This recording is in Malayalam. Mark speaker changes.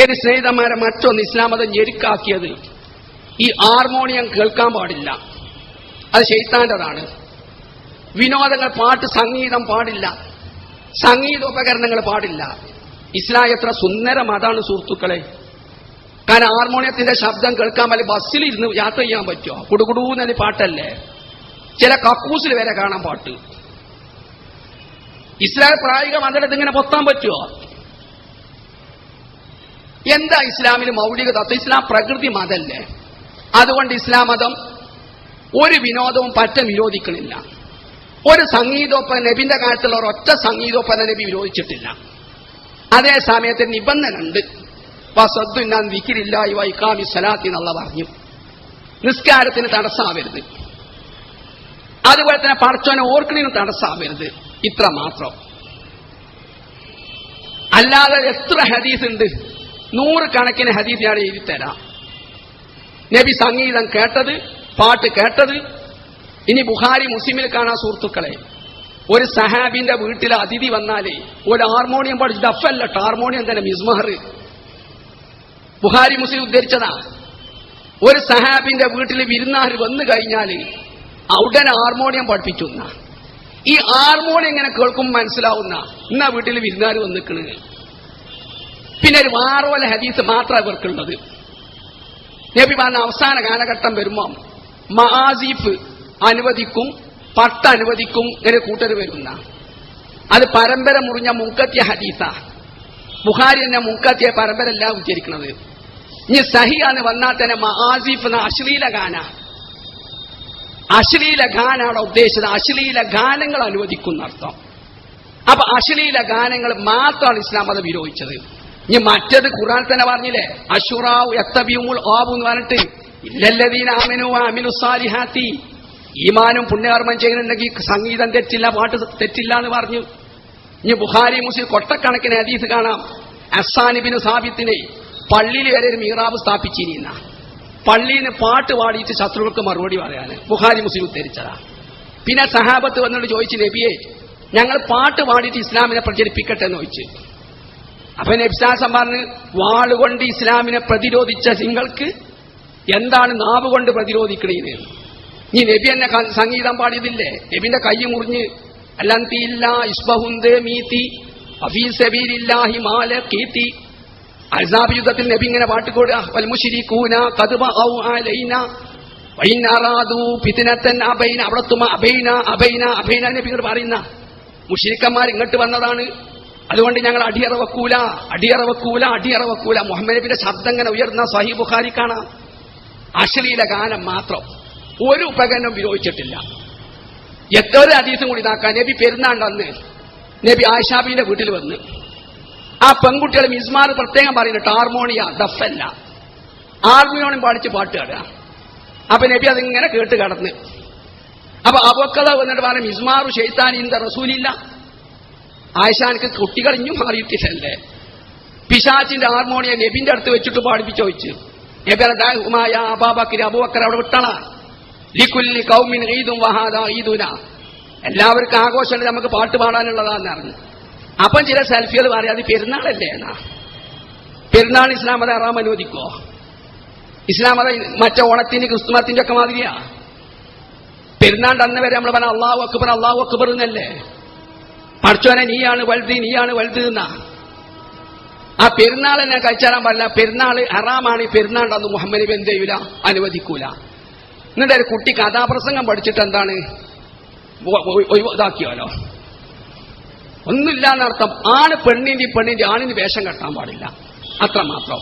Speaker 1: ഏത് സ്നേഹിതന്മാരെ മറ്റൊന്ന് ഇസ്ലാം മതം ഞെരുക്കാക്കിയത് ഈ ഹാർമോണിയം കേൾക്കാൻ പാടില്ല, അത് ശൈത്താന്റേതാണ്. വിനോദങ്ങൾ, പാട്ട്, സംഗീതം പാടില്ല, സംഗീതോപകരണങ്ങൾ പാടില്ല. ഇസ്ലാം എത്ര സുന്ദര മതമാണ് സുഹൃത്തുക്കളെ. കാരണം ഹാർമോണിയത്തിന്റെ ശബ്ദം കേൾക്കാൻ പറ്റില്ല. ബസ്സിലിരുന്ന് യാത്ര ചെയ്യാൻ പറ്റുമോ? കുടുകുടൂന്നൊരു പാട്ടല്ലേ. ചില കക്കൂസിൽ വരെ കാണാൻ പാട്ട്. ഇസ്ലാം പ്രായോഗിക മതത്തിൽ ഇങ്ങനെ പൊത്താൻ പറ്റുമോ? എന്താ ഇസ്ലാമിൽ മൗലിക തത്വം? ഇസ്ലാം പ്രകൃതി മതല്ലേ. അതുകൊണ്ട് ഇസ്ലാം മതം ഒരു വിനോദവും പറ്റ വിരോധിക്കണില്ല. ഒരു സംഗീതോപ്പന നബിന്റെ കാലത്തുള്ള ഒരൊറ്റ സംഗീതോപ്പന നബി വിരോധിച്ചിട്ടില്ല. അതേ സമയത്ത് നിബന്ധന ഉണ്ട്. വസദ്ദുന്നാൻ ദിക്രില്ലാഹി വഇഖാമി സ്വലാത്തി എന്നുള്ള പറഞ്ഞു. നിസ്കാരത്തിന് തടസ്സമാവരുത്, അതുപോലെ തന്നെ പടച്ചോനെ ഓർക്കണിനും തടസ്സമാവരുത്. ഇത്ര മാത്രം. അല്ലാതെ എത്ര ഹദീസ് ഉണ്ട്, 100 കണക്കിന് ഹദീസ് ഞാൻ എഴുതി തരാം. നബി സംഗീതം കേട്ടത്, പാട്ട് കേട്ടത്. ഇനി ബുഖാരി മുസ്ലിമിൽ കാണാൻ സുഹൃത്തുക്കളെ, ഒരു സഹാബിന്റെ വീട്ടിൽ അതിഥി വന്നാലേ ഒരു ഹാർമോണിയം പഠിച്ചു, ഡഫല്ല ഹാർമോണിയം തന്നെ, മിസ്മഹർ. ബുഖാരി മുസ്ലിം ഉദ്ധരിച്ചതാ. ഒരു സഹാബിന്റെ വീട്ടിൽ വിരുന്നാർ വന്നു കഴിഞ്ഞാല് ഉടനെ ഹാർമോണിയം പഠിപ്പിച്ചു. ഈ ഹാർമോണിയം ഇങ്ങനെ കേൾക്കുമ്പോൾ മനസ്സിലാവുന്ന ഇന്നാ വീട്ടിൽ വിരുന്നാർ വന്നിക്കണ്. പിന്നെ ഒരു വാറോല ഹദീസ് മാത്രമാണ് ഇവർക്കുള്ളത്. നബി പറഞ്ഞ അവസാന കാലഘട്ടം വരുമ്പം മആസിഫ് അനുവദിക്കും, പട്ട അനുവദിക്കും, ഇങ്ങനെ കൂട്ടർ വരുന്ന. അത് പരമ്പര മുറിഞ്ഞ മുൻകത്തിയ ഹദീസ. ബുഖാരി തന്നെ മുൻകത്തിയ പരമ്പര അല്ല ഉച്ചരിക്കുന്നത്. ഇനി സഹിയാന്ന് വന്നാൽ തന്നെ മആസിഫ് എന്ന അശ്ലീല ഗാന, അശ്ലീല ഗാനാണ് ഉദ്ദേശിച്ചത്. അശ്ലീല ഗാനങ്ങൾ അനുവദിക്കുന്ന അർത്ഥം. അപ്പൊ അശ്ലീല ഗാനങ്ങൾ മാത്രമാണ് ഇസ്ലാം മതം വിരോധിച്ചത്. ഇനി മറ്റത് ഖുർആൻ തന്നെ പറഞ്ഞില്ലേ, അശുറാഉ യത്തബിഉൽ ആബു എന്ന് പറഞ്ഞിട്ട് ഇല്ലല്ലദീന ആമനു വഅമിലു സ്സാലിഹാത്തി, ഈമാനും പുണ്യകർമ്മം ചെയ്യുന്നുണ്ടെങ്കിൽ സംഗീതം തെറ്റില്ല, പാട്ട് തെറ്റില്ല എന്ന് പറഞ്ഞു. ഇനി ബുഖാരി മുസ്ലിം കൊട്ടക്കണക്കിന് ഹദീസ് കാണാം. ഹസ്സാൻ ഇബ്നു സാബിത്തിനെ പള്ളിയിൽ വരെ ഒരു മീറാബ് സ്ഥാപിച്ചിരുന്ന, പള്ളിയിൽ നിന്ന് പാട്ട് പാടിയിട്ട് ശത്രുക്കൾക്ക് മറുപടി പറയാന് ബുഖാരി മുസ്ലിം ഉദ്ധരിച്ചതാ. പിന്നെ സഹാബത്ത് വന്നിട്ട് ചോദിച്ചു, നബിയെ ഞങ്ങൾ പാട്ട് പാടിയിട്ട് ഇസ്ലാമിനെ പ്രചരിപ്പിക്കട്ടെ എന്ന് ചോദിച്ചു. അപ്പൊ നബിസാസം പറഞ്ഞ്, വാളുകൊണ്ട് ഇസ്ലാമിനെ പ്രതിരോധിച്ച നിങ്ങൾക്ക് എന്താണ് നാവ് കൊണ്ട് പ്രതിരോധിക്കണേന്ന്? ഈ നബി എന്നെ സംഗീതം പാടിയതില്ലേ? നബിന്റെ കൈ മുറിഞ്ഞ് അല്ലന്തില്ല ഇസ്ബഹുന്ദേ മീതി അഫീ സബീലില്ലാഹി മാല കീതി. അഹ്സാബ് യുദ്ധത്തിൽ നബി ഇങ്ങനെ പാട്ടുകൂടുക, വൽ മുശ്രികൂന ഖദ് ബഔ അലൈനാ വഇൻ അറാദു ഫിത്നതൻ അബൈന, അവിടത്തുമ അബൈന അബൈന അബൈന നബി ഇങ്ങോട്ട് പറയുന്ന മുശ്രിക്കന്മാർ ഇങ്ങോട്ട് വന്നതാണ്, അതുകൊണ്ട് ഞങ്ങൾ അടിയറ വെക്കൂല, അടിയറ വെക്കൂല, അടിയറ വെക്കൂല. മുഹമ്മദ് നബിയുടെ ശബ്ദം ഇങ്ങനെ ഉയർന്ന സ്വഹീഹ് ബുഖാരി കാണാം. അശ്ലീല ഗാനം മാത്രം, ഒരു ഉപകരണം വിരോധിച്ചിട്ടില്ല. എത്ര ഹദീസും കൂടി ഇതാക്കാൻ. നബി പെരുന്നാണ്ടന്ന് നബി ആയിഷാബിന്റെ വീട്ടിൽ വന്ന് ആ പെൺകുട്ടികൾ മിസ്മാർ പ്രത്യേകം പറയുന്നുണ്ട്, ഹാർമോണിയ ദഫല്ല, ഹാർമോണിയം പാടിച്ച് പാട്ട് കേടുക. അപ്പൊ നബി അതിങ്ങനെ കേട്ട് കടന്ന്. അപ്പൊ അബൂബക്കർ വന്നിട്ട് പറഞ്ഞു, മിസ്മാറു ശൈത്താനി ഇന്ദ റസൂലില്ല. ആയിഷാനിക്ക് കുട്ടികൾ ഇഞ്ഞും മാറിയിട്ടില്ലല്ലേ, പിശാച്ചിന്റെ ഹാർമോണിയം നബിന്റെ അടുത്ത് വെച്ചിട്ട് പാടിപ്പിച്ചു ചോദിച്ചു. നബി അബൂബക്കർ, അബൂബക്കർ അവിടെ വിട്ടണ, ലികുല്ലി ഖൗമിൻ ഈദുൻ വഹാദാ ഈദുനാ, എല്ലാവർക്കും ആഘോഷമുണ്ട്, നമുക്ക് പാട്ട് പാടാനുള്ളതാന്ന് അറിഞ്ഞു. അപ്പം ചില സെൽഫികൾ പറയാം, അത് പെരുന്നാളല്ലേ എന്നാ. പെരുന്നാൾ ഇസ്ലാം മതം ഹറാം അനുവദിക്കോ? ഇസ്ലാം മതം മറ്റേ ഓണത്തിന് ക്രിസ്തുമത്തിന്റെ ഒക്കെ മാതിരിയാ. പെരുന്നാണ്ട് അന്ന് വരെ നമ്മൾ പറഞ്ഞ അല്ലാഹു അക്ബർ അല്ലാഹു അക്ബർ എന്നല്ലേ. പടച്ചോനെ നീയാണ് വലുത്, നീയാണ് വലുത് എന്നാ. ആ പെരുന്നാൾ എന്നെ കഴിച്ചാലാൻ പാടില്ല. പെരുന്നാൾ ഹറാമാണ്. പെരുന്നാണ്ടന്ന് മുഹമ്മദ് നബി എന്ത് ചെയ്യൂല, അനുവദിക്കൂല. എന്നിട്ട് ഒരു കുട്ടി കഥാപ്രസംഗം പഠിച്ചിട്ട് എന്താണ് ഇതാക്കിയാലോ, ഒന്നുമില്ല എന്നർത്ഥം. ആണ് പെണ്ണിന്റെ ആണിന് വേഷം കെട്ടാൻ പാടില്ല, അത്ര മാത്രം.